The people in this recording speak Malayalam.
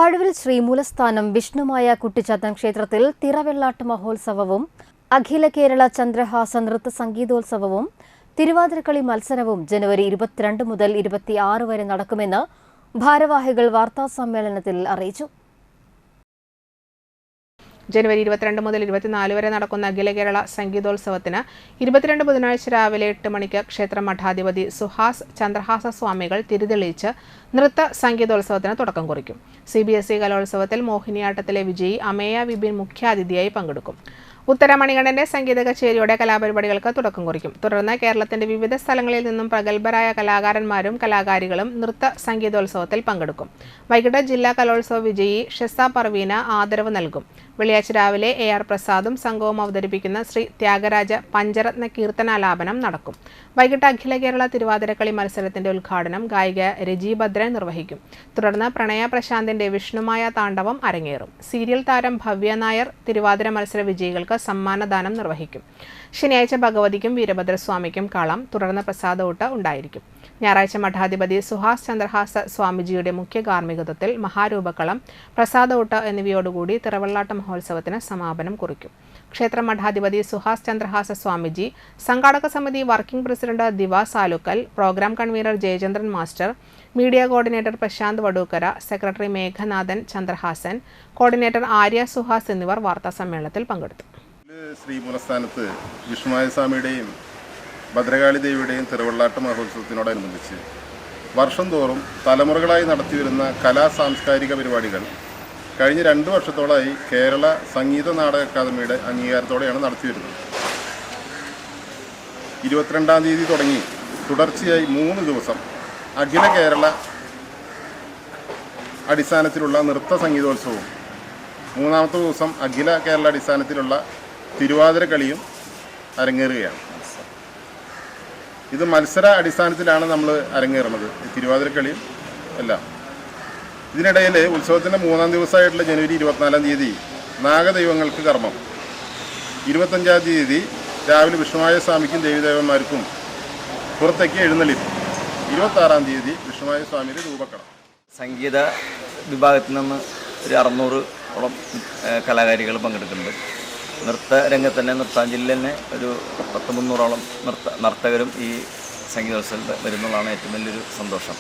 പഴുവിൽ ശ്രീമൂലസ്ഥാനം വിഷ്ണുമായ കുട്ടിച്ചാത്തൻ ക്ഷേത്രത്തിൽ തിറവെള്ളാട്ട് മഹോത്സവവും അഖില കേരള ചന്ദ്രഹാസ നൃത്ത സംഗീതോത്സവവും തിരുവാതിരക്കളി മത്സരവും ജനുവരി 22 മുതൽ 26 വരെ നടക്കുമെന്ന് ഭാരവാഹികൾ വാർത്താസമ്മേളനത്തിൽ അറിയിച്ചു. ജനുവരി 22 മുതൽ 24 വരെ നടക്കുന്ന അഖില കേരള സംഗീതോത്സവത്തിന് 22 ബുധനാഴ്ച രാവിലെ 8 മണിക്ക് ക്ഷേത്ര മഠാധിപതി സുഹാസ് ചന്ദ്രഹാസ സ്വാമികൾ തിരിതെളിയിച്ച് നൃത്ത സംഗീതോത്സവത്തിന് തുടക്കം കുറിക്കും. CBSE കലോത്സവത്തിൽ മോഹിനിയാട്ടത്തിലെ വിജയി അമേയ വിപിൻ മുഖ്യാതിഥിയായി പങ്കെടുക്കും. ഉത്തരമണികണ്ഠന്റെ സംഗീത കച്ചേരിയോടെ കലാപരിപാടികൾക്ക് തുടക്കം കുറിക്കും. തുടർന്ന് കേരളത്തിന്റെ വിവിധ സ്ഥലങ്ങളിൽ നിന്നും പ്രഗത്ഭരായ കലാകാരന്മാരും കലാകാരികളും നൃത്ത സംഗീതോത്സവത്തിൽ പങ്കെടുക്കും. വൈകിട്ട് ജില്ലാ കലോത്സവ വിജയി ഷെസ പർവീന ആദരവ് നൽകും. വെള്ളിയാഴ്ച രാവിലെ AR പ്രസാദും സംഘവും അവതരിപ്പിക്കുന്ന ശ്രീ ത്യാഗരാജ പഞ്ചരത്ന കീർത്തനാലാപനം നടക്കും. വൈകിട്ട് അഖില കേരള തിരുവാതിരക്കളി മത്സരത്തിന്റെ ഉദ്ഘാടനം ഗായിക രജി ഭദ്രൻ നിർവഹിക്കും. തുടർന്ന് പ്രണയ പ്രശാന്തിന്റെ വിഷ്ണുമായ താണ്ഡവം അരങ്ങേറും. സീരിയൽ താരം ഭവ്യ നായർ തിരുവാതിര മത്സര വിജയികൾക്ക് സമ്മാനദാനം നിർവഹിക്കും. ശനിയാഴ്ച ഭഗവതിക്കും വീരഭദ്രസ്വാമിക്കും കളം, തുടർന്ന് പ്രസാദോട്ട് ഉണ്ടായിരിക്കും. ഞായറാഴ്ച മഠാധിപതി സുഹാസ് ചന്ദ്രഹാസ സ്വാമിജിയുടെ മുഖ്യ കാർമ്മികത്വത്തിൽ മഹാരൂപക്കളം, പ്രസാദോട്ട് എന്നിവയോടുകൂടി തിറവെള്ളാട്ട് മഹോത്സവത്തിന് സമാപനം കുറിക്കും. ക്ഷേത്ര മഠാധിപതി സുഹാസ് ചന്ദ്രഹാസ സ്വാമിജി, സംഘാടക സമിതി working president Diva Salukkal, program convener Jayachandran master, media coordinator Prashanth Vadookkara, secretary Meghanathan Chandrahasan, coordinator Arya Suhas എന്നിവർ വാർത്താസമ്മേളനത്തിൽ പങ്കെടുത്തു. ശ്രീമൂലസ്ഥാനത്ത് വിഷ്ണുമായ സ്വാമിയുടെയും ഭദ്രകാളി ദേവിയുടെയും തിരുവെള്ളാട്ട് മഹോത്സവത്തിനോടനുബന്ധിച്ച് വർഷം തോറും തലമുറകളായി നടത്തിവരുന്ന കലാ സാംസ്കാരിക പരിപാടികൾ കഴിഞ്ഞ 2 വർഷത്തോളമായി കേരള സംഗീത നാടക അക്കാദമിയുടെ അംഗീകാരത്തോടെയാണ് നടത്തിവരുന്നത്. 22-ാം തീയതി തുടങ്ങി തുടർച്ചയായി 3 ദിവസം അഖില കേരള അടിസ്ഥാനത്തിലുള്ള നൃത്ത സംഗീതോത്സവവും 3-ാമത്തെ ദിവസം അഖില കേരള അടിസ്ഥാനത്തിലുള്ള തിരുവാതിരക്കളിയും അരങ്ങേറുകയാണ്. ഇത് മത്സര അടിസ്ഥാനത്തിലാണ് നമ്മൾ അരങ്ങേറുന്നത്, തിരുവാതിരക്കളിയും എല്ലാം. ഇതിനിടയിൽ ഉത്സവത്തിൻ്റെ 3-ാം ദിവസമായിട്ടുള്ള ജനുവരി 24-ാം തീയതി നാഗദൈവങ്ങൾക്ക് കർമ്മം, 25-ാം തീയതി രാവിലെ വിഷ്ണുമായ സ്വാമിക്കും ദേവീദേവന്മാർക്കും പുറത്തേക്ക് എഴുന്നള്ളിപ്പ്, 26-ാം തീയതി വിഷ്ണുമായ സ്വാമിയുടെ രൂപക്കളം. സംഗീത വിഭാഗത്തിൽ നിന്ന് ഒരു 600ഓളം കലാകാരികൾ പങ്കെടുക്കുന്നുണ്ട്. നൃത്ത രംഗത്ത് തന്നെ നൃത്താഞ്ജലിയിൽ തന്നെ ഒരു 300ഓളം നർത്തകരും ഈ സംഗീതോത്സവത്തിൽ വരുന്നതാണ് ഏറ്റവും വലിയൊരു സന്തോഷം.